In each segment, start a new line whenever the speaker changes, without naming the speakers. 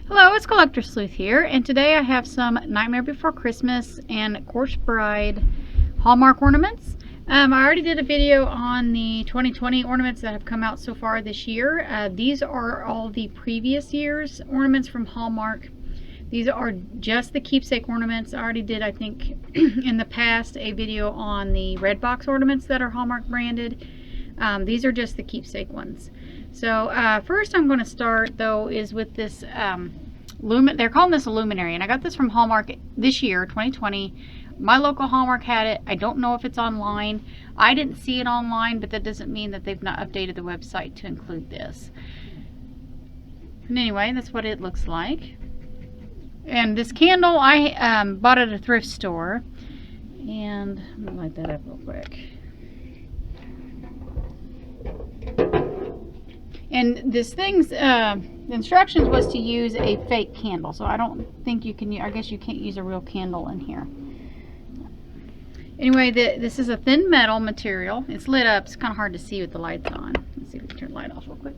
Hello, it's Collector Sleuth here, and today I have some Nightmare Before Christmas and Corpse Bride Hallmark ornaments. I already did a video on the 2020 ornaments that have come out so far this year. These are all the previous year's ornaments from Hallmark. These are just the keepsake ornaments. I already did, I think, in the past a video on the red box ornaments that are Hallmark branded. These are just the keepsake ones. So first I'm going to start though is with this they're calling this a Luminary, and I got this from Hallmark this year, 2020. My local Hallmark had it. I don't know if it's online. I didn't see it online, but that doesn't mean that they've not updated the website to include this. And anyway, that's what it looks like. And this candle I bought at a thrift store, and let me light that up real quick. And this thing's the instructions was to use a fake candle, so I don't think you can. I guess you can't use a real candle in here. Anyway, this is a thin metal material. It's lit up. It's kind of hard to see with the lights on. Let's see if we can turn the light off real quick.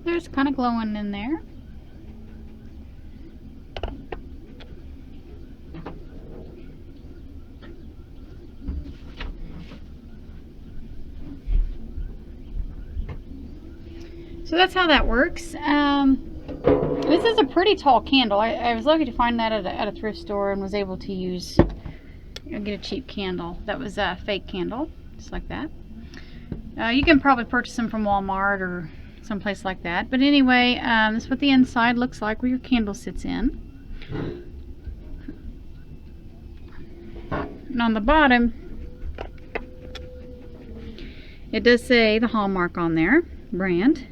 There's kind of glowing in there. So that's how that works. This is a pretty tall candle. I was lucky to find that at a thrift store and was able to get a cheap candle. That was a fake candle, just like that. You can probably purchase them from Walmart or someplace like that. But anyway, this is what the inside looks like where your candle sits in. And on the bottom, it does say the Hallmark on there, brand.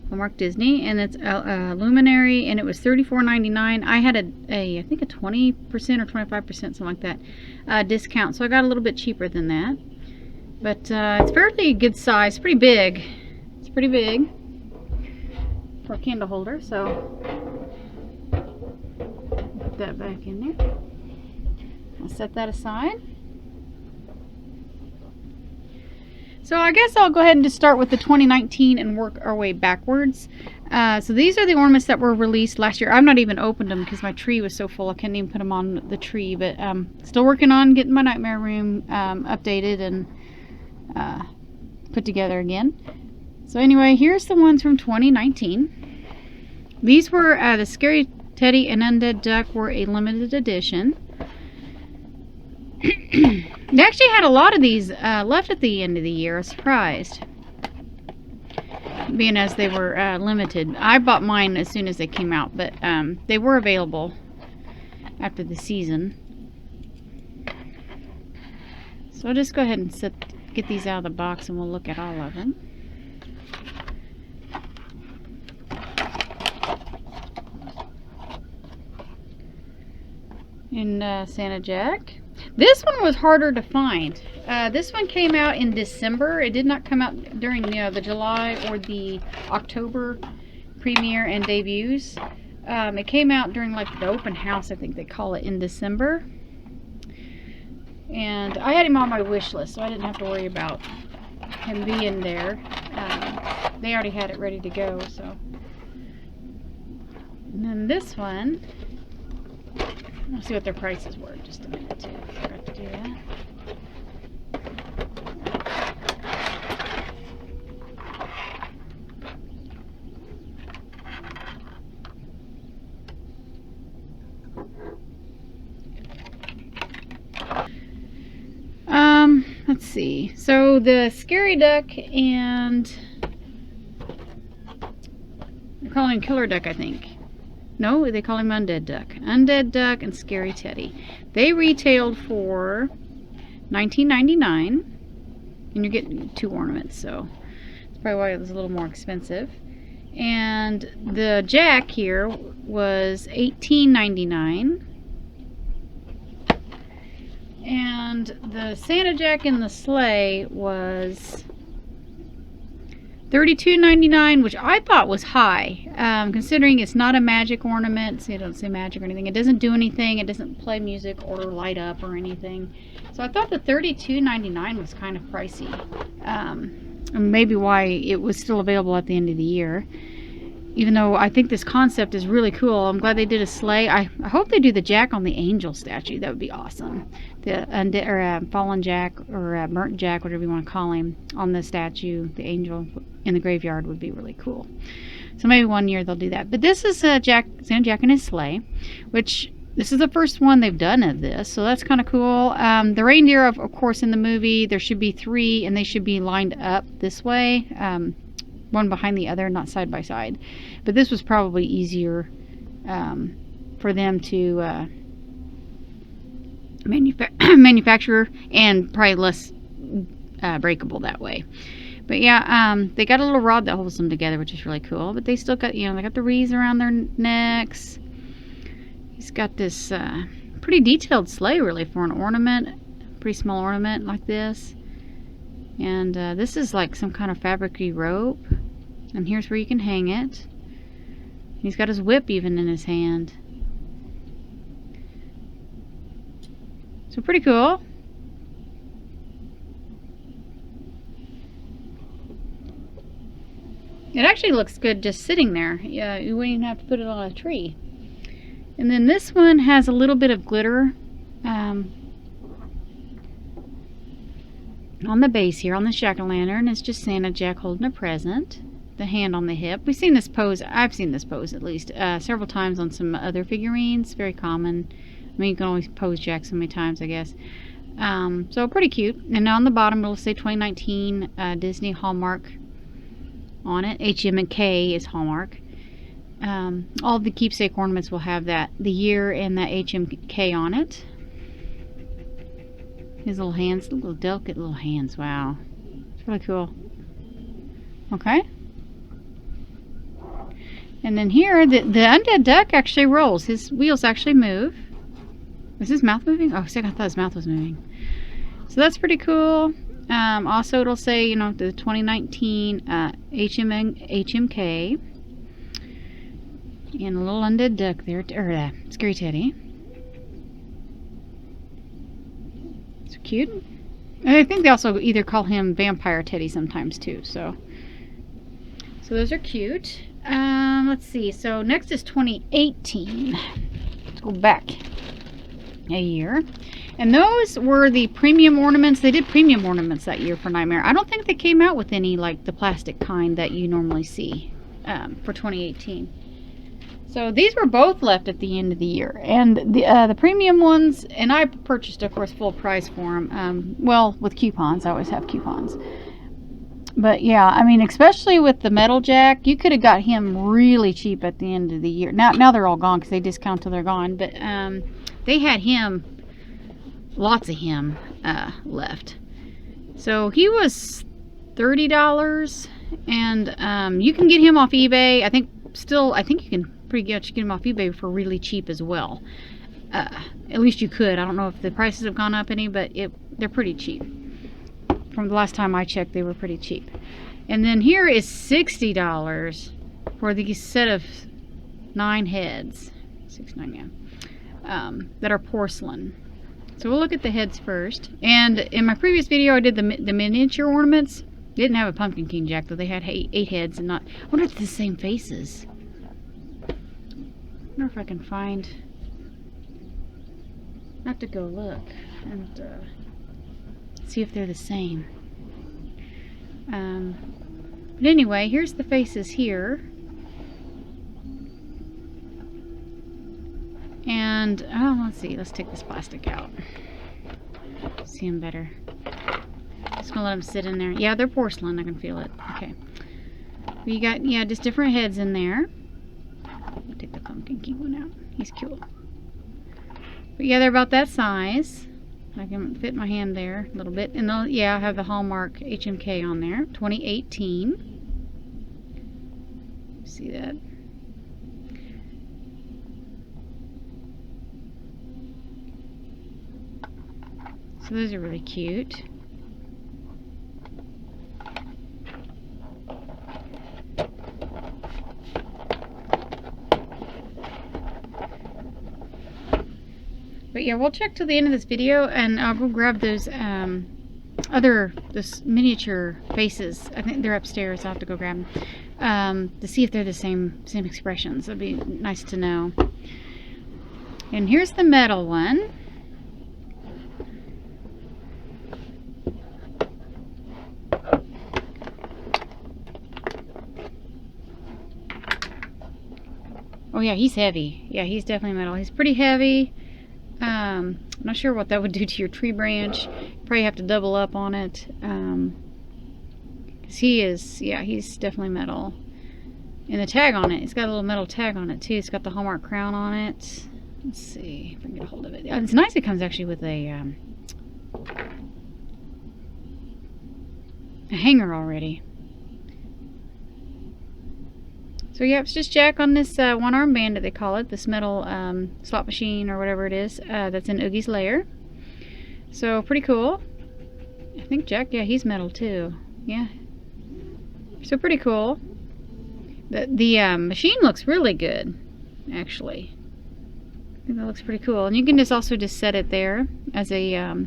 Hallmark Disney, and it's Luminary, and it was $34.99. I had I think a 20% or 25%, something like that, discount, so I got a little bit cheaper than that. But it's fairly good size, pretty big. It's pretty big for a candle holder, so put that back in there. I'll set that aside. So I guess I'll go ahead and just start with the 2019 and work our way backwards. So these are the ornaments that were released last year. I've not even opened them because my tree was so full I couldn't even put them on the tree. But still working on getting my nightmare room updated and put together again. So anyway, here's the ones from 2019. These were the Scary Teddy and Undead Duck were a limited edition. They actually had a lot of these left at the end of the year. I was surprised, being as they were limited. I bought mine as soon as they came out, but they were available after the season. So I'll just go ahead and get these out of the box and we'll look at all of them. And Santa Jack. This one was harder to find. This one came out in December. It did not come out during the July or the October premiere and debuts. It came out during like the open house, I think they call it, in December. And I had him on my wish list, so I didn't have to worry about him being there. They already had it ready to go. So, and then this one. I'll see what their prices were in just a minute too. I forgot to do that. Let's see. So the Scary Duck and they're calling him Killer Duck, I think. No, they call him Undead Duck. Undead Duck and Scary Teddy. They retailed for $19.99, and you're getting 2 ornaments, so that's probably why it was a little more expensive. And the Jack here was $18.99, and the Santa Jack in the sleigh was $32.99, which I thought was high, considering it's not a magic ornament. See, it doesn't say magic or anything. It doesn't do anything. It doesn't play music or light up or anything. So I thought the $32.99 was kind of pricey. And maybe why it was still available at the end of the year. Even though I think this concept is really cool. I'm glad they did a sleigh. I hope they do the Jack on the Angel statue. That would be awesome. The undead, or fallen Jack, or burnt Jack, whatever you want to call him, on the statue, the angel in the graveyard would be really cool. So maybe one year they'll do that. But this is Santa Jack and his sleigh, which this is the first one they've done of this, so that's kind of cool. The reindeer, of course, in the movie, there should be 3, and they should be lined up this way. One behind the other, not side by side. But this was probably easier for them to manufacture, and probably less breakable that way. But yeah, they got a little rod that holds them together, which is really cool. But they still got, you know, they got the wreaths around their necks. He's got this pretty detailed sleigh, really, for an ornament. Pretty small ornament like this. And this is like some kind of fabric-y rope. And here's where you can hang it. He's got his whip even in his hand. So pretty cool. It actually looks good just sitting there. Yeah, you wouldn't even have to put it on a tree. And then this one has a little bit of glitter on the base here, on the jack-o'-lantern. It's just Santa Jack holding a present. The hand on the hip. We've seen this pose, I've seen this pose at least, several times on some other figurines. Very common. I mean, you can always pose Jack so many times, I guess. So pretty cute. And on the bottom it'll say 2019 Disney Hallmark on it. HM&K is Hallmark. All the keepsake ornaments will have that, the year and that HM&K on it. His little hands, little delicate little hands. Wow, it's really cool. Okay. And then here, the Undead Duck actually rolls. His wheels actually move. Is his mouth moving? Oh, I thought his mouth was moving. So that's pretty cool. Also, it'll say, you know, the 2019 HM&K. And a little Undead Duck there, or Scary Teddy. So cute. And I think they also either call him Vampire Teddy sometimes too. So those are cute. Let's see. So next is 2018. Let's go back a year. And those were the premium ornaments. They did premium ornaments that year for Nightmare. I don't think they came out with any like the plastic kind that you normally see for 2018. So these were both left at the end of the year. And the premium ones, and I purchased, of course, full price for them. Well, with coupons. I always have coupons. But yeah, I mean, especially with the Metal Jack, you could have got him really cheap at the end of the year. Now they're all gone because they discount till they're gone. But they had him, lots of him left. So he was $30, and you can get him off eBay. I think you can pretty much get him off eBay for really cheap as well. At least you could. I don't know if the prices have gone up any, but they're pretty cheap. From the last time I checked, they were pretty cheap. And then here is $60 for the set of 9 heads. 6, 9, yeah. That are porcelain. So we'll look at the heads first. And in my previous video, I did the miniature ornaments. They didn't have a Pumpkin King Jack, though. They had 8 heads and not... I wonder if it's the same faces. I wonder if I can find... I have to go look and see if they're the same. But anyway, here's the faces here. And, let's see. Let's take this plastic out. See them better. Just gonna let them sit in there. Yeah, they're porcelain. I can feel it. Okay. We got, yeah, just different heads in there. I'll take the Pumpkin King one out. He's cool. But yeah, they're about that size. I can fit my hand there a little bit. And they'll, yeah, I have the Hallmark HM&K on there. 2018. See that? So those are really cute. But yeah, we'll check till the end of this video, and I'll go grab those this miniature faces. I think they're upstairs. I'll have to go grab them to see if they're the same expressions. That'd be nice to know. And here's the metal one. Oh yeah, he's heavy. Yeah, he's definitely metal. He's pretty heavy. I'm not sure what that would do to your tree branch. Probably have to double up on it. 'Cause he is, yeah, he's definitely metal. And the tag on it, it's got a little metal tag on it too. It's got the Hallmark crown on it. Let's see if I can get a hold of it. It's nice it comes actually with a hanger already. So yeah, it's just Jack on this one arm bandit, they call it, this metal slot machine or whatever it is, that's in Oogie's lair. So pretty cool. I think Jack, yeah, he's metal too. Yeah. So pretty cool. The machine looks really good, actually. I think that looks pretty cool. And you can also just set it there as a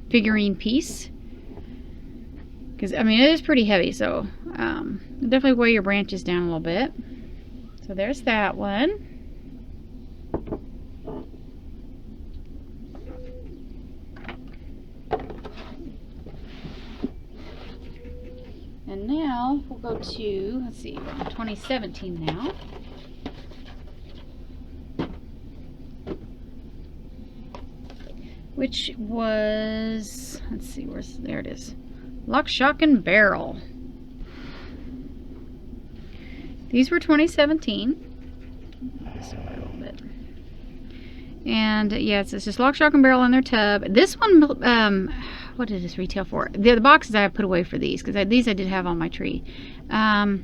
figurine piece. Because, I mean, it is pretty heavy, so definitely weigh your branches down a little bit. So there's that one. And now we'll go to, let's see, we're on 2017 now. Which was, let's see, there it is. Lock, Shock, and Barrel. These were 2017. Just a little bit. And yeah, it's just Lock, Shock, and Barrel in their tub. This one, what did this retail for? The boxes I have put away for these, because these I did have on my tree. I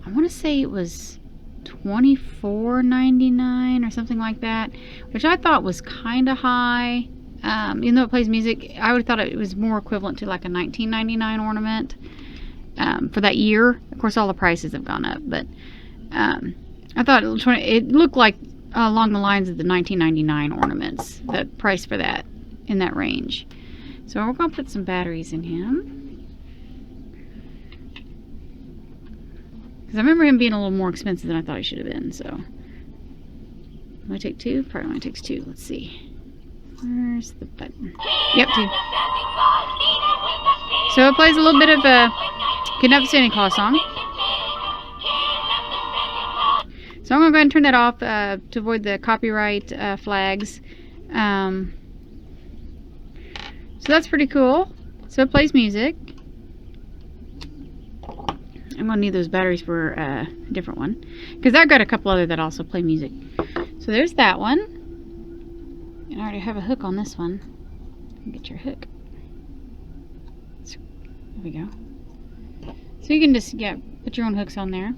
want to say it was $24.99 or something like that, which I thought was kind of high. Even though it plays music, I would have thought it was more equivalent to like a $19.99 ornament for that year. Of course, all the prices have gone up, but I thought it looked like along the lines of the $19.99 ornaments, the price for that, in that range. So we're going to put some batteries in him. Because I remember him being a little more expensive than I thought he should have been, so. Am I take two? Probably only takes two. Let's see. Where's the button? Yep, two. So it plays a little bit of a Kidnap the Santa Claus song. So I'm going to go ahead and turn that off to avoid the copyright flags. So that's pretty cool. So it plays music. I'm going to need those batteries for a different one, because I've got a couple other that also play music. So there's that one. And I already have a hook on this one. Get your hook. There we go. So you can just, yeah, put your own hooks on there.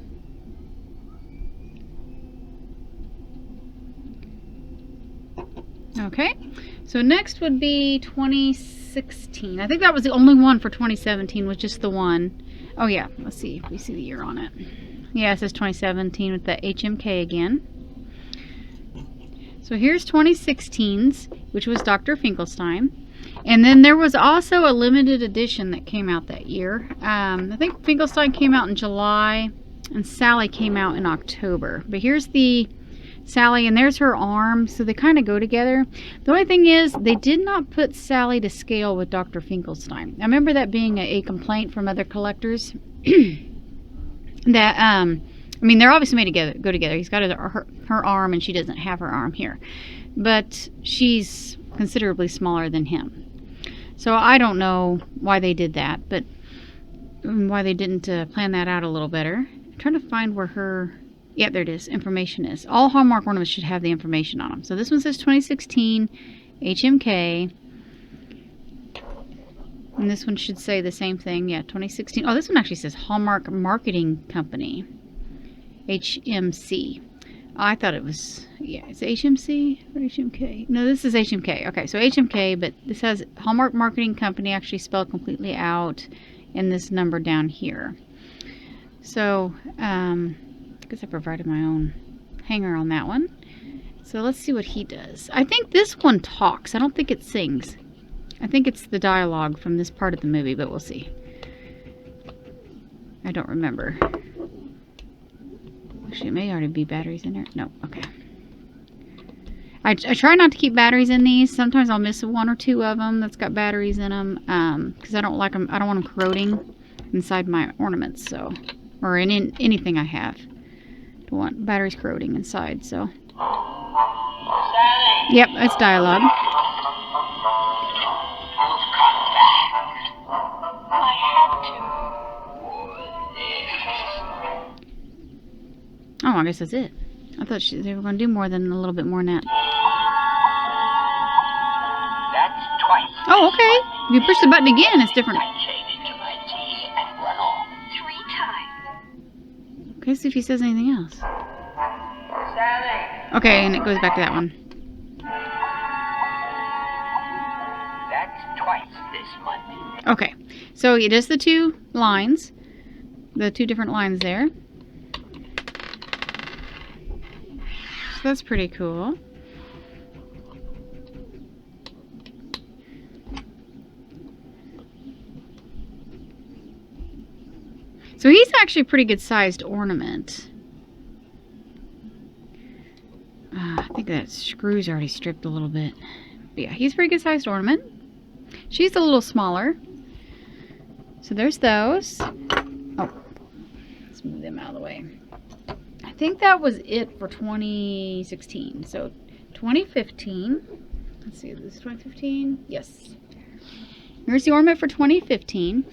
Okay, so next would be 2016. I think that was the only one for 2017, was just the one. Oh yeah, let's see if we see the year on it. Yeah, it says 2017 with the HMK again. So here's 2016's, which was Dr. Finkelstein. And then there was also a limited edition that came out that year. I think Finkelstein came out in July and Sally came out in October. But here's the Sally, and there's her arm, so they kind of go together. The only thing is, they did not put Sally to scale with Dr. Finkelstein. I remember that being a complaint from other collectors. That, I mean, they're obviously made to go together. He's got her arm, and she doesn't have her arm here. But she's considerably smaller than him. So I don't know why they did that, but why they didn't plan that out a little better. I'm trying to find where her... Yeah, there it is. Information is. All Hallmark ornaments should have the information on them. So this one says 2016 HMK. And this one should say the same thing. Yeah, 2016. Oh, this one actually says Hallmark Marketing Company. HMC. Oh, I thought it was... Yeah, it's HMC or HMK? No, this is HMK. Okay, so HMK, but this has Hallmark Marketing Company actually spelled completely out in this number down here. So, I guess I provided my own hanger on that one. So let's see what he does. I think this one talks. I don't think it sings. I think it's the dialogue from this part of the movie, but we'll see. I don't remember. Actually, it may already be batteries in there. No, okay. I try not to keep batteries in these. Sometimes I'll miss one or two of them that's got batteries in them, because I don't like them. I don't want them corroding inside my ornaments, so, or in anything I have. Don't want batteries corroding inside. So, yep, it's dialogue. Oh, I guess that's it. I thought they were going to do more than a little bit more than that.
That's twice.
Oh, okay. If you push the button again, it's different.
I shave into my teeth and run off 3 times.
Okay, see if he says anything else.
Sally.
Okay, and it goes back to that one.
That's twice this month.
Okay, so he does the two lines. The two different lines there. So that's pretty cool. So he's actually a pretty good sized ornament. I think that screw's already stripped a little bit. But yeah, he's a pretty good sized ornament. She's a little smaller. So there's those. Oh, let's move them out of the way. I think that was it for 2016. So 2015. Let's see, this is 2015. Yes. Here's the ornament for 2015.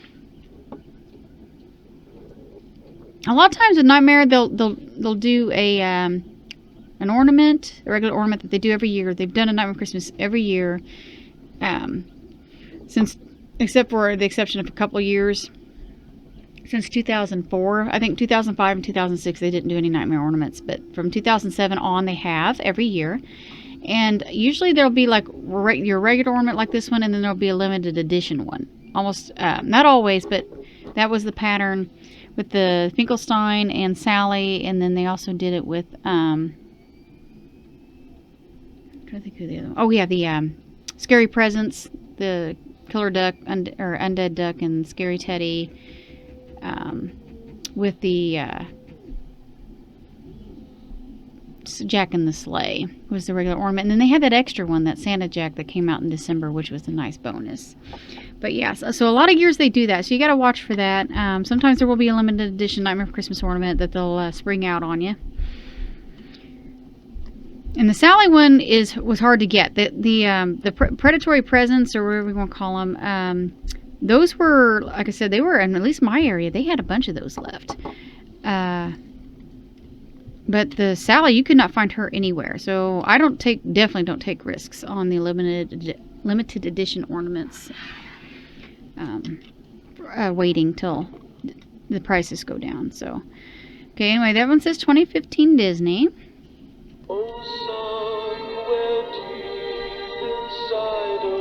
A lot of times with Nightmare, they'll do a an ornament, a regular ornament that they do every year. They've done a Nightmare Christmas every year, since, except for the exception of a couple of years, since 2004. I think 2005 and 2006 they didn't do any Nightmare ornaments, but from 2007 on they have every year. And usually there'll be like your regular ornament like this one, and then there'll be a limited edition one. Almost, not always, but that was the pattern with the Finkelstein and Sally, and then they also did it with, I'm trying to think who the other one. Oh yeah, the Scary Presents, the Killer Duck, or Undead Duck, and Scary Teddy, with the Jack and the Sleigh was the regular ornament. And then they had that extra one, that Santa Jack, that came out in December, which was a nice bonus. But yeah, so a lot of years they do that, so you got to watch for that. Sometimes there will be a limited edition Nightmare Christmas ornament that they'll spring out on you. And the Sally one was hard to get. The predatory presents, or whatever you want to call them, those were, like I said, they were, in at least my area, they had a bunch of those left. But the Sally, you could not find her anywhere. So I definitely don't take risks on the limited edition ornaments. Waiting till the prices go down. So, okay, anyway, that one says 2015 Disney.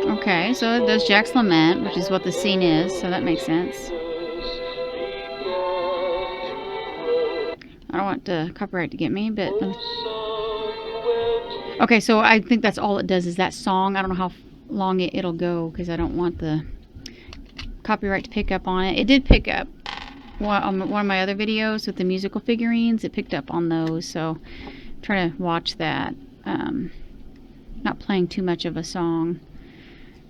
Okay, so it does Jack's Lament, which is what the scene is, so that makes sense. I don't want the copyright to get me, but... Okay, so I think that's all it does is that song. I don't know how long it'll go, because I don't want the copyright to pick up on it. It did pick up on one of my other videos with the musical figurines. It picked up on those, so I'm trying to watch that. Not playing too much of a song.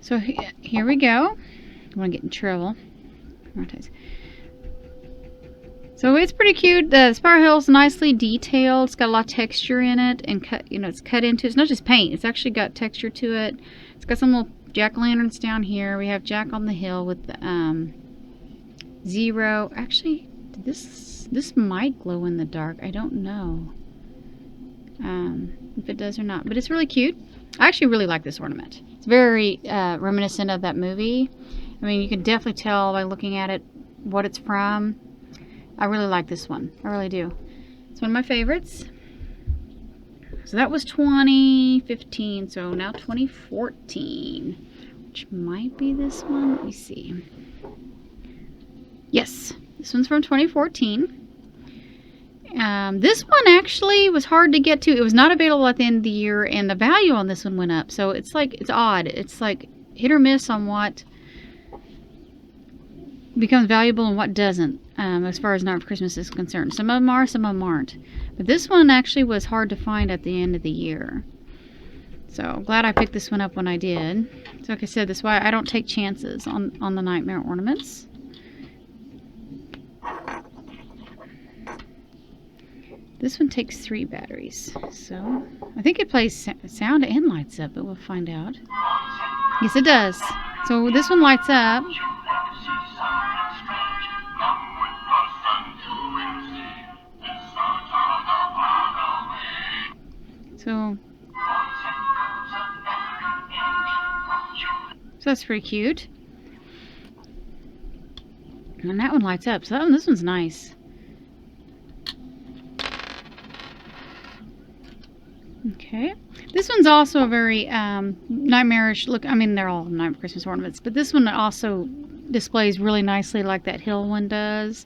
So here we go. I want to get in trouble. So it's pretty cute. The Spiral Hill's nicely detailed. It's got a lot of texture in it, and it's cut into. It's not just paint. It's actually got texture to it. It's got some little jack-o'-lanterns down here. We have Jack on the Hill with Zero. Actually, this might glow in the dark. I don't know if it does or not, but it's really cute. I actually really like this ornament. It's very reminiscent of that movie. I mean, you can definitely tell by looking at it what it's from. I really like this one. I really do. It's one of my favorites. So that was 2015. So now 2014, which might be this one. Let me see. Yes, this one's from 2014. This one actually was hard to get to. It was not available at the end of the year, and the value on this one went up. So it's like, it's odd. It's like hit or miss on what becomes valuable and what doesn't, as far as Night for Christmas is concerned. Some of them are, some of them aren't. But this one actually was hard to find at the end of the year. So glad I picked this one up when I did. So like I said, that's why I don't take chances on the Nightmare ornaments. This one takes 3 batteries. So I think it plays sound and lights up, but we'll find out. Yes, it does. So this one lights up. So that's pretty cute. And that one lights up. So this one's nice. Okay. This one's also a very nightmarish look. I mean, they're all Night for Christmas ornaments, but this one also displays really nicely like that hill one does.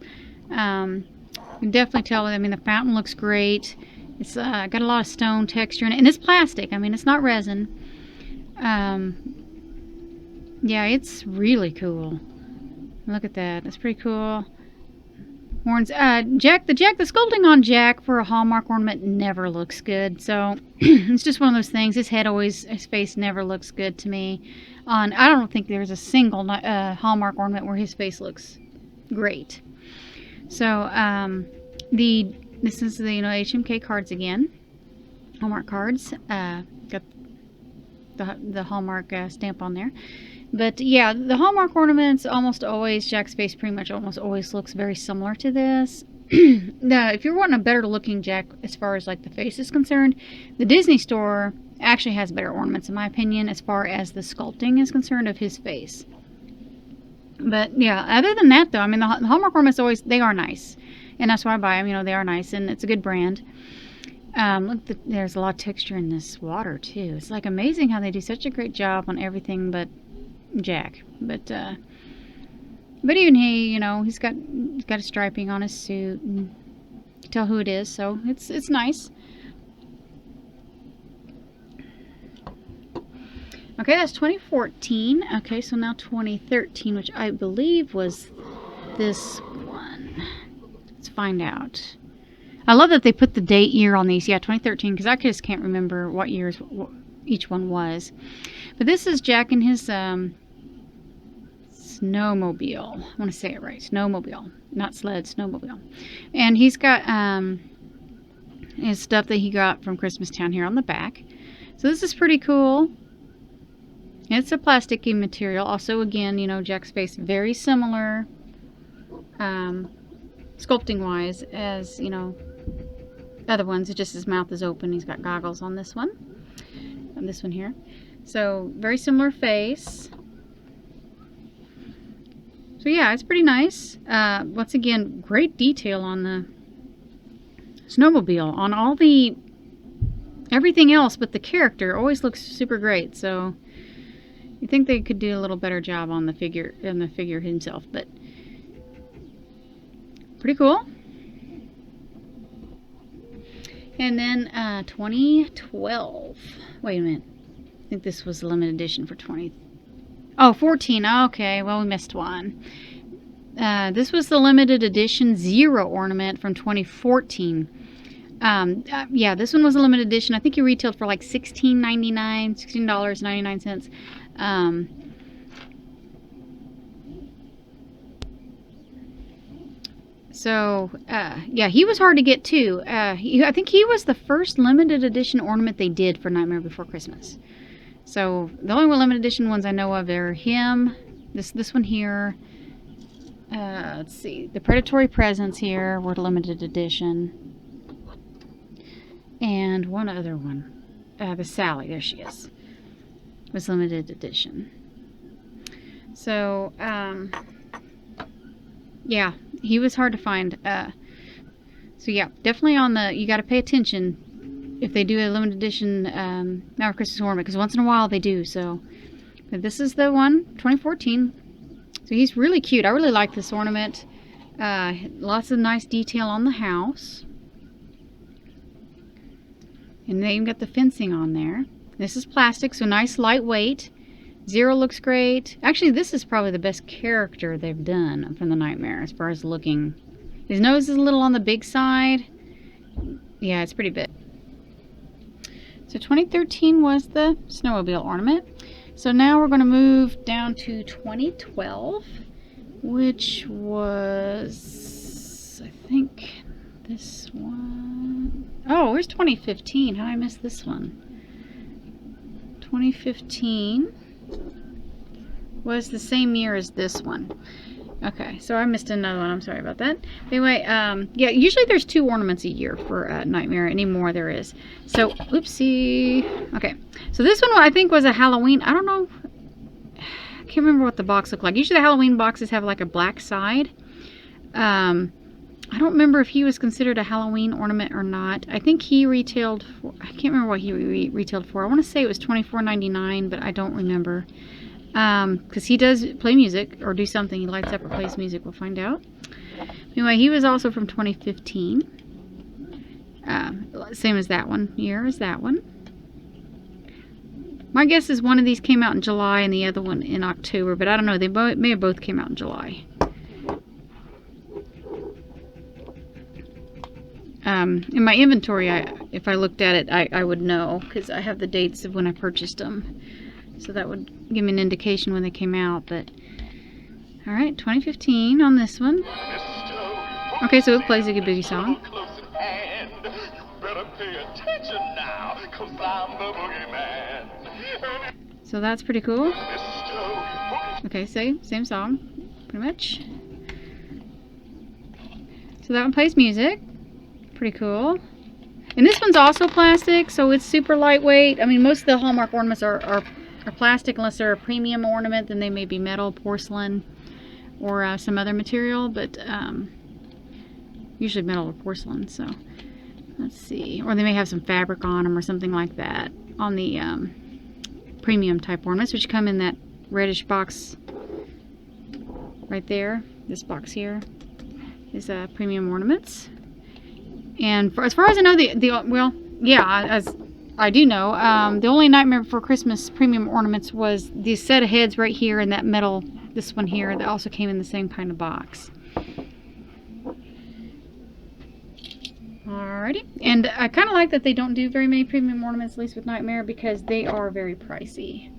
You can definitely tell. I mean, the fountain looks great. It's got a lot of stone texture in it, and it's plastic. I mean, it's not resin. Yeah, it's really cool. Look at that. That's pretty cool. Horns. Jack, the sculpting on Jack for a Hallmark ornament never looks good. So it's just one of those things. His face never looks good to me. I don't think there's a single Hallmark ornament where his face looks great. So this is the HMK cards again, Hallmark cards. Got the Hallmark stamp on there. But yeah, the Hallmark ornaments almost always, Jack's face pretty much almost always looks very similar to this. Now, if you're wanting a better looking Jack as far as like the face is concerned, the Disney store actually has better ornaments in my opinion as far as the sculpting is concerned of his face. But yeah, other than that though, I mean the Hallmark ornaments always, they are nice. And that's why I buy them, they are nice and it's a good brand. Look, there's a lot of texture in this water too. It's like amazing how they do such a great job on everything but Jack. But even he, he's got a striping on his suit, and you can tell who it is, so it's nice. Okay, that's 2014. Okay, so now 2013, which I believe was this one. Let's find out. I love that they put the date year on these. Yeah, 2013, because I just can't remember what years each one was. But this is Jack and his snowmobile. I want to say it right. Snowmobile. Not sled, snowmobile. And he's got his stuff that he got from Christmastown here on the back. So this is pretty cool. It's a plasticky material. Also, again, Jack's face very similar sculpting-wise as, other ones. It's just his mouth is open. He's got goggles on this one. And this one here. So, very similar face. So, yeah, it's pretty nice. Once again, great detail on the snowmobile. On all the... everything else but the character always looks super great. So, you think they could do a little better job on the figure himself. But, pretty cool. And then 2012. Wait a minute. I think this was the limited edition for 14. Okay, well, we missed one. This was the limited edition Zero ornament from 2014. Yeah, this one was a limited edition. I think he retailed for like $16.99. So, yeah, he was hard to get too. I think he was the first limited edition ornament they did for Nightmare Before Christmas. So, the only limited edition ones I know of are him, this one here. Let's see, the Predatory Presents here were limited edition. And one other one. The Sally, there she is. Was limited edition. So, yeah, he was hard to find. So yeah, definitely on the, you got to pay attention if they do a limited edition Now Christmas ornament, because once in a while they do. So, but this is the one, 2014. So he's really cute. I really like this ornament. Lots of nice detail on the house. And they even got the fencing on there. This is plastic, so nice lightweight. Zero looks great. Actually, this is probably the best character they've done from the Nightmare as far as looking. His nose is a little on the big side. Yeah, it's pretty big. So 2013 was the snowmobile ornament. So now we're going to move down to 2012, which was, I think, this one. Oh, where's 2015? How did I miss this one? 2015 was the same year as this one. Okay, so I missed another one. I'm sorry about that. Anyway, yeah, usually there's 2 ornaments a year for Nightmare. Anymore there is. So, oopsie. Okay, so this one I think was a Halloween. I don't know. I can't remember what the box looked like. Usually the Halloween boxes have like a black side. I don't remember if he was considered a Halloween ornament or not. I think he retailed for, I can't remember what he retailed for. I want to say it was $24.99, but I don't remember. Because he does play music or do something. He lights up or plays music. We'll find out. Anyway, he was also from 2015. Same as that one. Year as that one. My guess is one of these came out in July and the other one in October, but I don't know. They may have both came out in July. In my inventory, if I looked at it, I would know because I have the dates of when I purchased them. So that would give me an indication when they came out. But alright, 2015 on this one. Okay, so it plays a good boogie song. So that's pretty cool. Okay, same song, pretty much. So that one plays music. Pretty cool. And this one's also plastic, so it's super lightweight. I mean, most of the Hallmark ornaments are plastic unless they're a premium ornament. Then they may be metal, porcelain, or some other material, but usually metal or porcelain. So let's see. Or they may have some fabric on them or something like that on the premium type ornaments, which come in that reddish box right there. This box here is premium ornaments. And as far as I know, well, yeah, as I do know, the only Nightmare Before Christmas premium ornaments was the set of heads right here and that metal, this one here, that also came in the same kind of box. Alrighty, and I kind of like that they don't do very many premium ornaments, at least with Nightmare, because they are very pricey.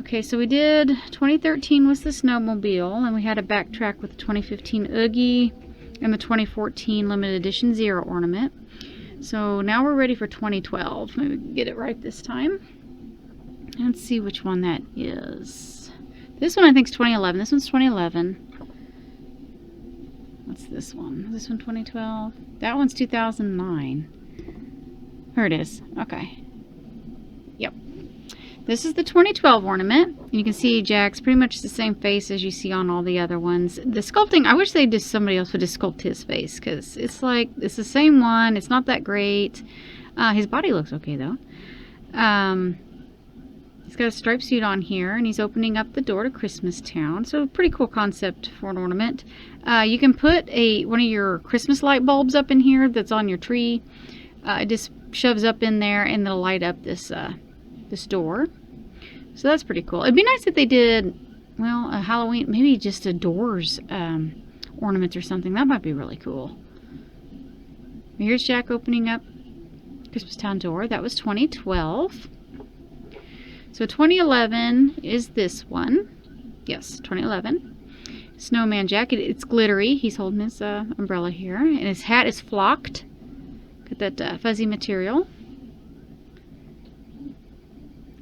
Okay, so we did 2013 was the snowmobile, and we had a backtrack with the 2015 Oogie and the 2014 limited edition Zero ornament. So now we're ready for 2012. Maybe we can get it right this time. Let's see which one that is. This one I think is 2011. This one's 2011. What's this one? Is this one 2012? That one's 2009. Here it is. Okay. Yep. This is the 2012 ornament. You can see Jack's pretty much the same face as you see on all the other ones. The sculpting, I wish somebody else would just sculpt his face, because it's like, it's the same one. It's not that great. His body looks okay though. He's got a striped suit on here, and he's opening up the door to Christmastown. So pretty cool concept for an ornament. You can put one of your Christmas light bulbs up in here that's on your tree. It just shoves up in there and it'll light up this door. So that's pretty cool. It'd be nice if they did, well, a Halloween, maybe just a doors ornament or something. That might be really cool. Here's Jack opening up Christmastown door. That was 2012. So 2011 is this one. Yes, 2011. Snowman Jacket. It's glittery. He's holding his umbrella here. And his hat is flocked. Got that fuzzy material.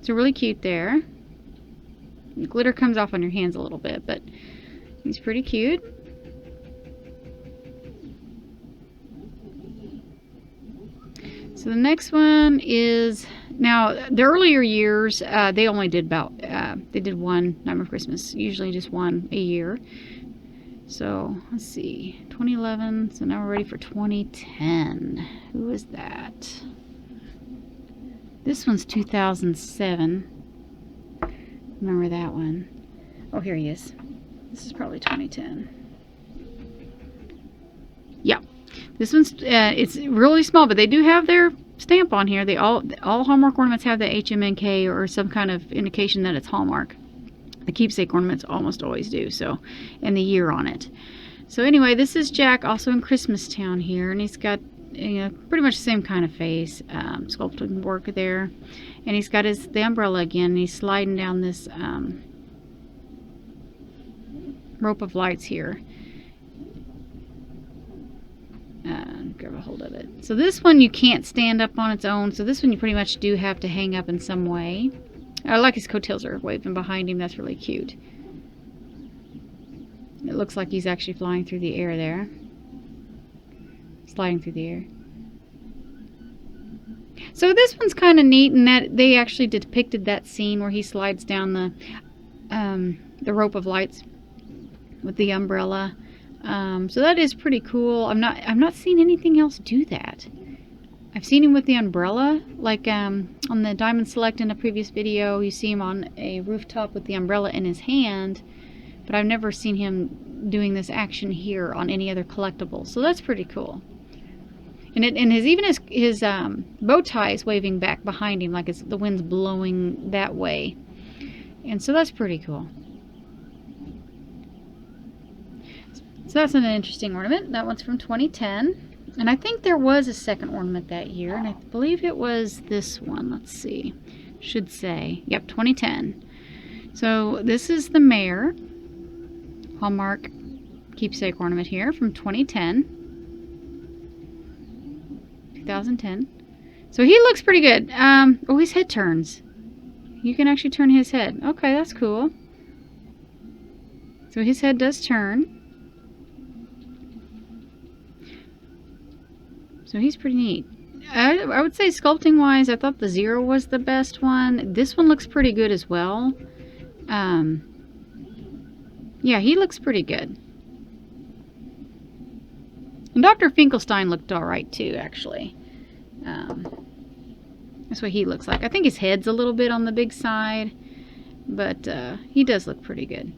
So really cute there. The glitter comes off on your hands a little bit, but he's pretty cute. So the next one is, now the earlier years, they only did about, they did one Nightmare Before Christmas, usually just one a year. So let's see, 2011, so now we're ready for 2010. Who is that? This one's 2007. Remember that one. Oh, here he is. This is probably 2010. Yeah. This one's, it's really small, but they do have their stamp on here. All Hallmark ornaments have the HMNK or some kind of indication that it's Hallmark. The keepsake ornaments almost always do, so, and the year on it. So anyway, this is Jack, also in Christmastown here, and he's got, you know, pretty much the same kind of face, sculpting work there, and he's got the umbrella again, and he's sliding down this rope of lights here. Grab a hold of it. So this one you can't stand up on its own, so this one you pretty much do have to hang up in some way. I like his coattails are waving behind him. That's really cute. It looks like he's actually flying through the air there. Sliding through the air. So this one's kind of neat in that they actually depicted that scene where he slides down the rope of lights with the umbrella. So that is pretty cool. I've not seen anything else do that. I've seen him with the umbrella, like on the Diamond Select in a previous video. You see him on a rooftop with the umbrella in his hand, but I've never seen him doing this action here on any other collectible. So that's pretty cool. And even his bow tie is waving back behind him, like the wind's blowing that way. And so that's pretty cool. So that's an interesting ornament. That one's from 2010. And I think there was a second ornament that year, and I believe it was this one. Let's see. Should say. Yep, 2010. So this is the Mayor Hallmark Keepsake ornament here from 2010. 2010. So he looks pretty good. Oh, his head turns. You can actually turn his head. Okay, that's cool. So his head does turn. So he's pretty neat. I would say sculpting wise, I thought the Zero was the best one. This one looks pretty good as well. Yeah, he looks pretty good. And Dr. Finkelstein looked alright too, actually. That's what he looks like. I think his head's a little bit on the big side, but he does look pretty good.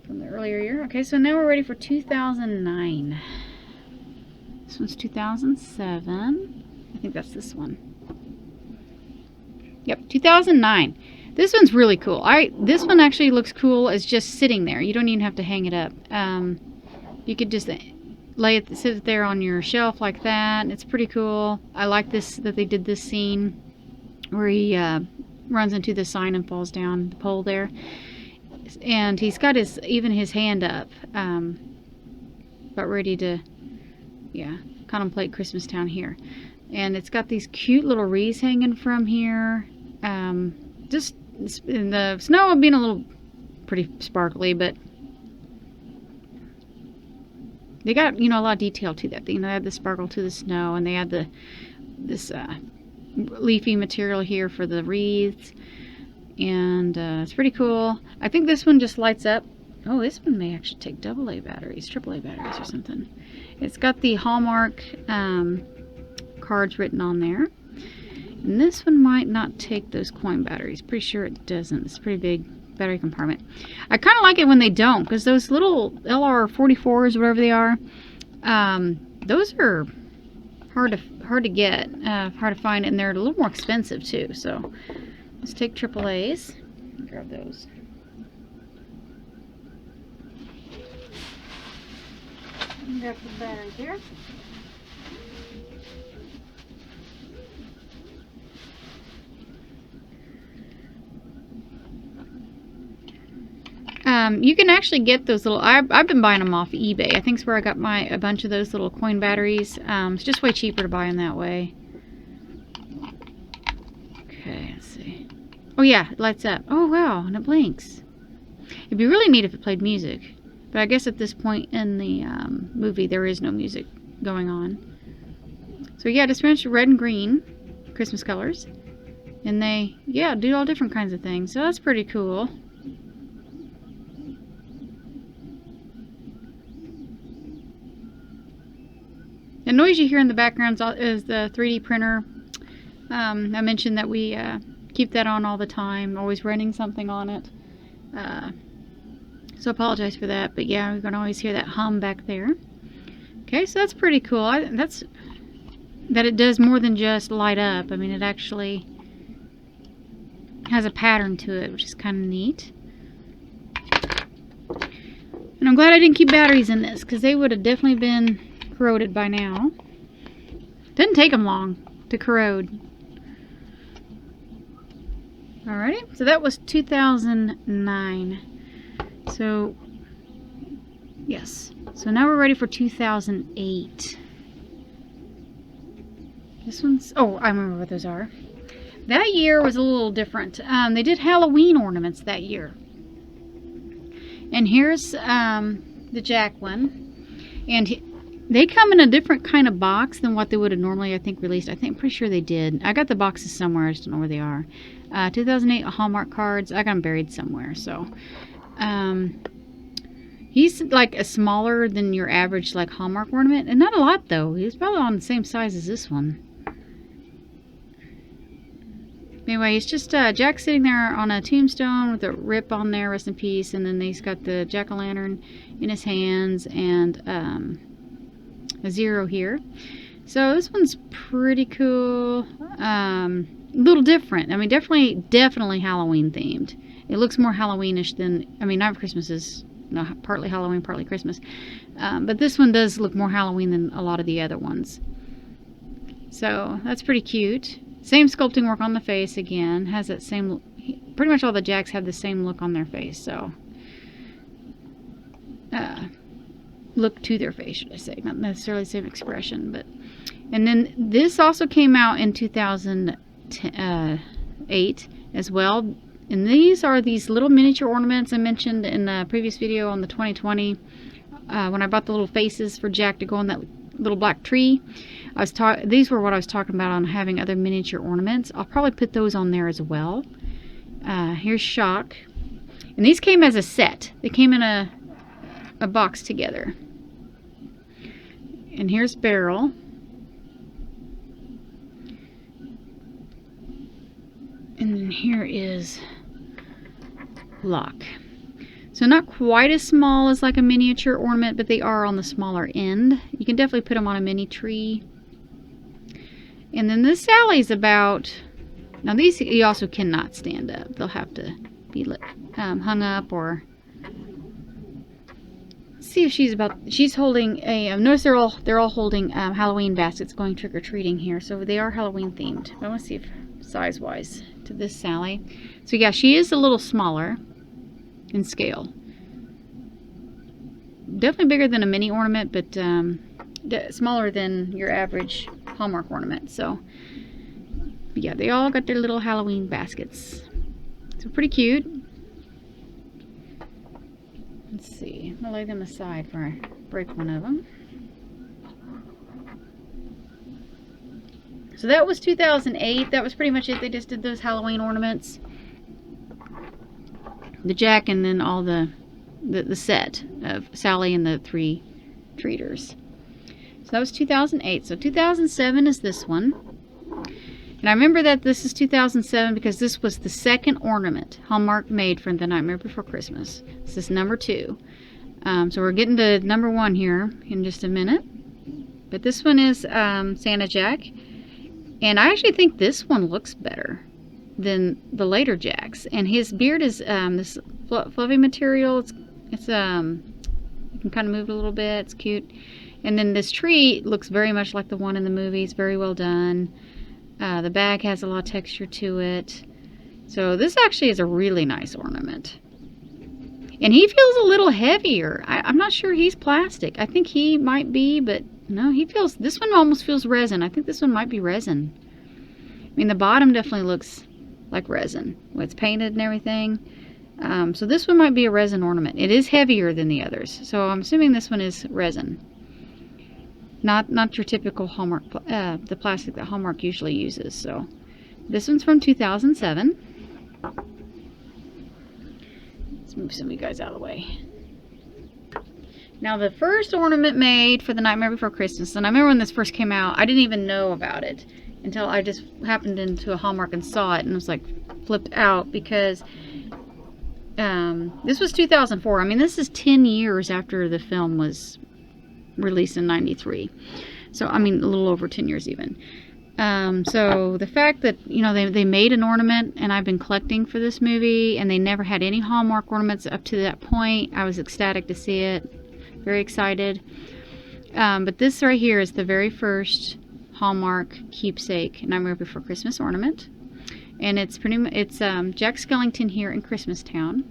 From the earlier year. Okay, so now we're ready for 2009. This one's 2007. I think that's this one. Yep, 2009. This one's really cool. This one actually looks cool as just sitting there. You don't even have to hang it up. You could just sit it there on your shelf like that. It's pretty cool. I like this, that they did this scene where he runs into the sign and falls down the pole there. And he's got even his hand up, about ready to, contemplate Christmastown here. And it's got these cute little wreaths hanging from here. Just in the snow being a little pretty sparkly, but they got, a lot of detail to that thing. They had the sparkle to the snow, and they had this leafy material here for the wreaths. And it's pretty cool. I think this one just lights up. Oh, this one may actually take AA batteries, AAA batteries or something. It's got the Hallmark cards written on there. And this one might not take those coin batteries. Pretty sure it doesn't. It's a pretty big battery compartment. I kind of like it when they don't, because those little LR44s, whatever they are, those are hard to get, hard to find, and they're a little more expensive too. So let's take AAAs. Grab those. Grab the batteries here. You can actually get those little, I've been buying them off eBay. I think it's where I got a bunch of those little coin batteries. It's just way cheaper to buy them that way. Okay, let's see. Oh yeah, it lights up. Oh wow, and it blinks. It'd be really neat if it played music. But I guess at this point in the movie, there is no music going on. So yeah, just finished red and green Christmas colors. And they, do all different kinds of things. So that's pretty cool. The noise you hear in the background is the 3D printer. I mentioned that we keep that on all the time, always running something on it. So I apologize for that, but yeah, we're going to always hear that hum back there. Okay, so that's pretty cool. That it does more than just light up. I mean, it actually has a pattern to it, which is kind of neat. And I'm glad I didn't keep batteries in this, because they would have definitely been corroded by now. Didn't take them long to corrode. Alrighty, so that was 2009. So, yes. So now we're ready for 2008. This one's, oh, I remember what those are. That year was a little different. They did Halloween ornaments that year. And here's the Jack one. And they come in a different kind of box than what they would have normally, I think, released. I'm pretty sure they did. I got the boxes somewhere. I just don't know where they are. 2008 Hallmark cards. I got them buried somewhere. So, he's like a smaller than your average like Hallmark ornament. And not a lot, though. He's probably on the same size as this one. Anyway, he's just Jack sitting there on a tombstone with a rip on there, rest in peace. And then he's got the jack-o'-lantern in his hands and a 0 here. So this one's pretty cool. A little different. I mean, definitely Halloween themed. It looks more Halloweenish than, I mean, Night of Christmas is partly Halloween, partly Christmas. But this one does look more Halloween than a lot of the other ones. So that's pretty cute. Same sculpting work on the face again. Has that same, pretty much all the Jacks have the same look on their face. So, look to their face, should I say. Not necessarily the same expression. But, and then this also came out in 2008 as well. And these are these little miniature ornaments I mentioned in the previous video on the 2020. When I bought the little faces for Jack to go on that little black tree. These were what I was talking about on having other miniature ornaments. I'll probably put those on there as well. Here's Shock. And these came as a set. They came in a box together. And here's Beryl. And then here is Locke. So not quite as small as like a miniature ornament, but they are on the smaller end. You can definitely put them on a mini tree. And then this Sally's about, now these you also cannot stand up. They'll have to be hung up, or see if she's holding a, notice they're all holding Halloween baskets going trick-or-treating here. So they are Halloween themed. I want to see if size-wise to this Sally. So yeah, she is a little smaller in scale. Definitely bigger than a mini ornament, but smaller than your average Hallmark ornament. So yeah, they all got their little Halloween baskets. So pretty cute. Let's see. I'll lay them aside before I break one of them. So that was 2008. That was pretty much it. They just did those Halloween ornaments. The Jack, and then all the set of Sally and the 3 treaters. So that was 2008. So 2007 is this one. And I remember that this is 2007 because this was the second ornament Hallmark made for The Nightmare Before Christmas. This is number 2. So we're getting to number 1 here in just a minute. But this one is Santa Jack. And I actually think this one looks better than the later Jacks. And his beard is this fluffy material. It's you can kind of move it a little bit. It's cute. And then this tree looks very much like the one in the movies. Very well done. The bag has a lot of texture to it. So this actually is a really nice ornament. And he feels a little heavier. I'm not sure he's plastic. I think he might be, but no, this one almost feels resin. I think this one might be resin. I mean, the bottom definitely looks like resin. When it's painted and everything. So this one might be a resin ornament. It is heavier than the others. So I'm assuming this one is resin. Not your typical Hallmark, the plastic that Hallmark usually uses. So this one's from 2007. Let's move some of you guys out of the way. Now the first ornament made for The Nightmare Before Christmas, and I remember when this first came out, I didn't even know about it until I just happened into a Hallmark and saw it and was like flipped out because this was 2004. I mean, this is 10 years after the film was released in 93. So, I mean, a little over 10 years even. So the fact that, you know, they made an ornament, and I've been collecting for this movie, and they never had any Hallmark ornaments up to that point. I was ecstatic to see it. Very excited. But this right here is the very first Hallmark Keepsake Nightmare Before Christmas ornament. And it's Jack Skellington here in Christmastown.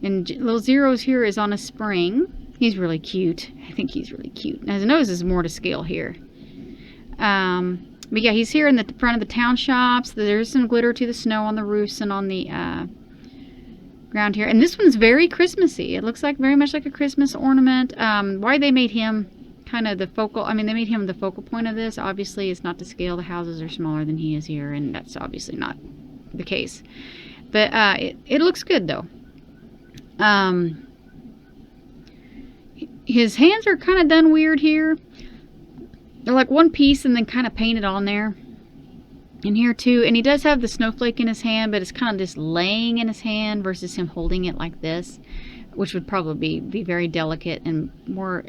And little Zero's here is on a spring. He's really cute. I think he's really cute. Now his nose is more to scale here. But yeah, he's here in the front of the town shops. There's some glitter to the snow on the roofs and on the ground here. And this one's very Christmassy. It looks like very much like a Christmas ornament. Why they made him kind of the focal, I mean, they made him the focal point of this. Obviously, it's not to scale. The houses are smaller than he is here, and that's obviously not the case. But it looks good, though. His hands are kind of done weird here. They're like one piece and then kind of painted on there. And here too. And he does have the snowflake in his hand, but it's kind of just laying in his hand versus him holding it like this, which would probably be very delicate and more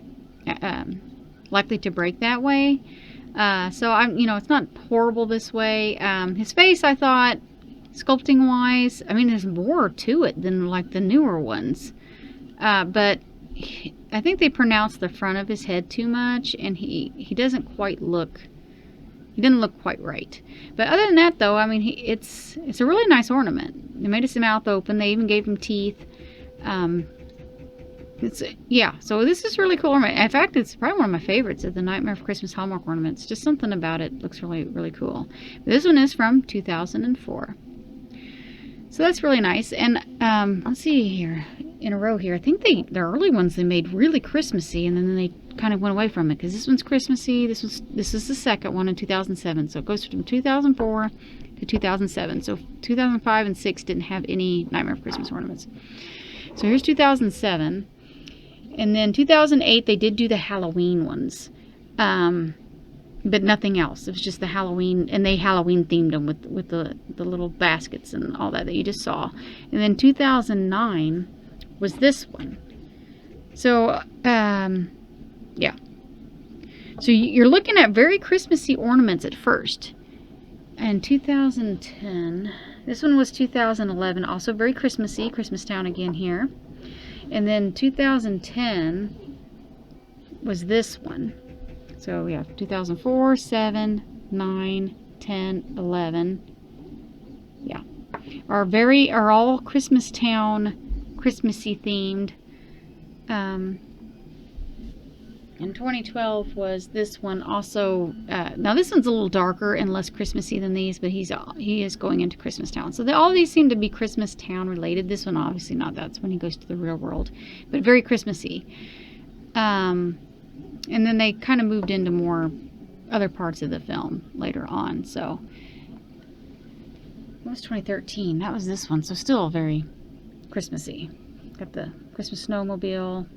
likely to break that way. So you know, it's not horrible this way. His face, I thought, sculpting wise, I mean, there's more to it than like the newer ones. But I think they pronounced the front of his head too much, and he doesn't quite look, he didn't look quite right. But other than that, though, I mean, it's a really nice ornament. They made his mouth open. They even gave him teeth. Yeah, so this is really cool ornament. In fact, it's probably one of my favorites of the Nightmare Before Christmas Hallmark ornaments. Just something about it looks really, really cool. But this one is from 2004. So that's really nice. And let's see here in a row here. I think the early ones they made really Christmassy, and then they kind of went away from it because this one's Christmassy. This is the second one in 2007. So it goes from 2004 to 2007. So 2005 and 6 didn't have any Nightmare Before Christmas ornaments. So here's 2007, and then 2008 they did do the Halloween ones. But nothing else. It was just the Halloween, and they Halloween themed them with the little baskets and all that you just saw. And then 2009 was this one. So, yeah. So you're looking at very Christmassy ornaments at first. And 2010, this one was 2011, also very Christmassy, Christmastown again here. And then 2010 was this one. So we have 2004, 7, 9, 10, 11. Yeah. Are all Christmastown, Christmassy themed. And 2012 was this one also. Now this one's a little darker and less Christmassy than these, but he is going into Christmastown. So all these seem to be Christmastown related. This one obviously not. That's when he goes to the real world, but very Christmassy. And then they kind of moved into more other parts of the film later on. So, what was 2013? That was this one. So still very Christmassy. Got the Christmas snowmobile.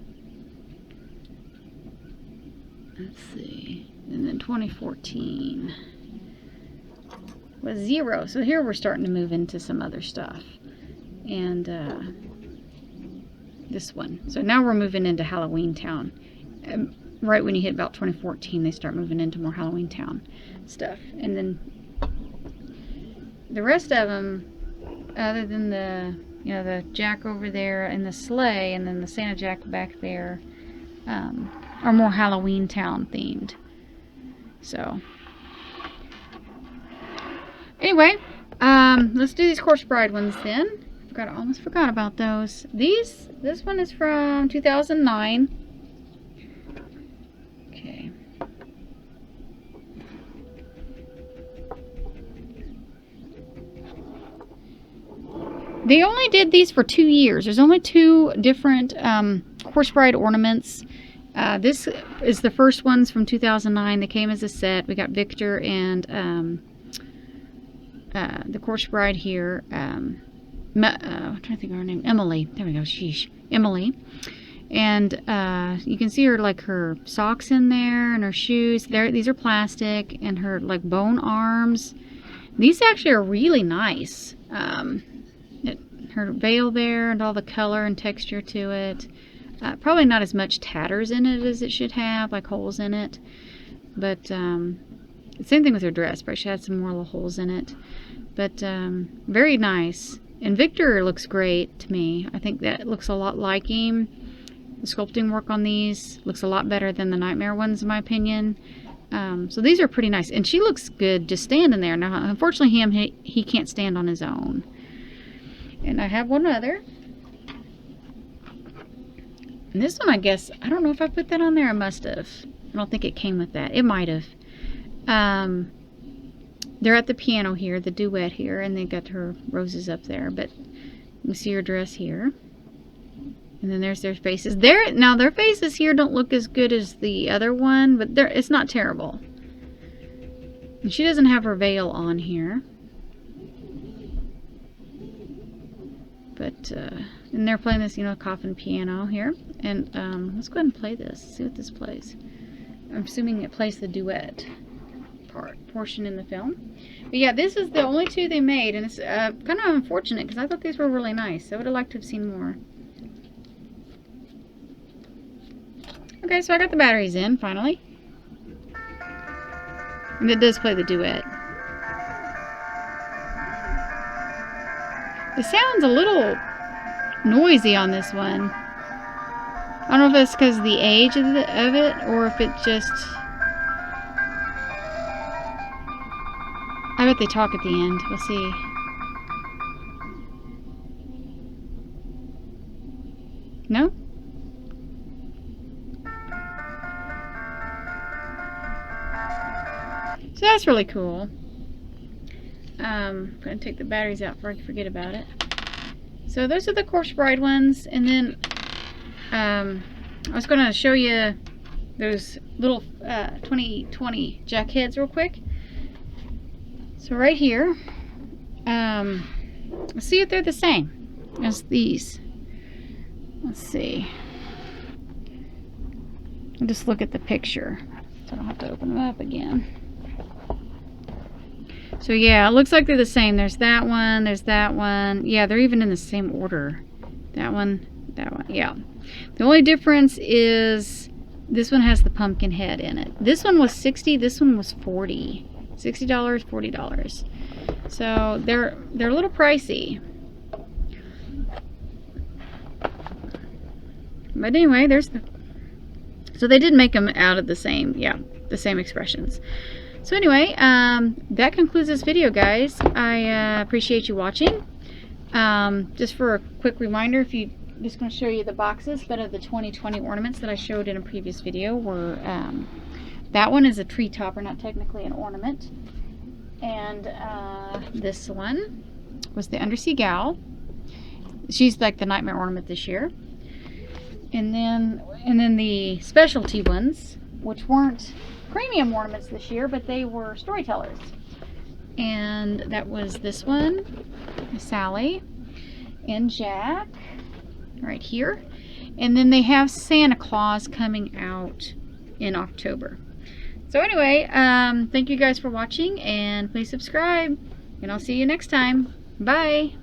Let's see. And then 2014 was Zero. So here we're starting to move into some other stuff. And this one. So now we're moving into Halloweentown. Right when you hit about 2014, they start moving into more Halloweentown stuff. And then the rest of them, other than the Jack over there and the sleigh, and then the Santa Jack back there, are more Halloweentown themed. So anyway, let's do these Corpse Bride ones then. Almost forgot about those. This one is from 2009. They only did these for 2 years. There's only 2 different Corpse Bride ornaments. This is the first ones from 2009. They came as a set. We got Victor and the Corpse Bride here. I'm trying to think of her name. Emily. There we go. Sheesh. Emily. And you can see her socks in there and her shoes. These are plastic, and her like bone arms. These actually are really nice. Her veil there and all the color and texture to it. Probably not as much tatters in it as it should have, like holes in it. But same thing with her dress. Probably should have some more little holes in it. But very nice. And Victor looks great to me. I think that looks a lot like him. The sculpting work on these looks a lot better than the Nightmare ones, in my opinion. So these are pretty nice. And she looks good just standing there. Now, unfortunately, he can't stand on his own. And I have one other. And this one, I guess, I don't know if I put that on there. I must have. I don't think it came with that. It might have. They're at the piano here, the duet here, and they got her roses up there. But you see her dress here. And then there's their faces. Now their faces here don't look as good as the other one, but it's not terrible. And she doesn't have her veil on here. But, and they're playing this, coffin piano here. And let's go ahead and play this. See what this plays. I'm assuming it plays the duet portion in the film. But yeah, this is the only two they made, and it's kind of unfortunate because I thought these were really nice. I would have liked to have seen more. Okay, so I got the batteries in, finally. And it does play the duet. The sound's a little noisy on this one. I don't know if it's because of the age of it, or if it just... I bet they talk at the end. We'll see. No? So that's really cool. I'm going to take the batteries out before I forget about it. So those are the Corpse Bride ones. And then I was going to show you those little 2020 Jack heads real quick. So right here, let's see if they're the same as these. Let's see. I'll just look at the picture so I don't have to open them up again. So yeah, it looks like they're the same. There's that one, there's that one. Yeah, they're even in the same order. That one, yeah. The only difference is this one has the pumpkin head in it. This one was $60, this one was $40. $60, $40. So they're a little pricey. But anyway, so they did make them out of the same expressions. So anyway, that concludes this video, guys. I appreciate you watching. Just for a quick reminder, just going to show you the boxes that are the 2020 ornaments that I showed in a previous video. Were that one is a tree topper, not technically an ornament. And this one was the Undersea Gal. She's like the Nightmare ornament this year. And then the specialty ones, which weren't premium ornaments this year, but they were storytellers. And that was this one, Sally and Jack, right here. And then they have Santa Claus coming out in October. So anyway, thank you guys for watching, and please subscribe, and I'll see you next time. Bye!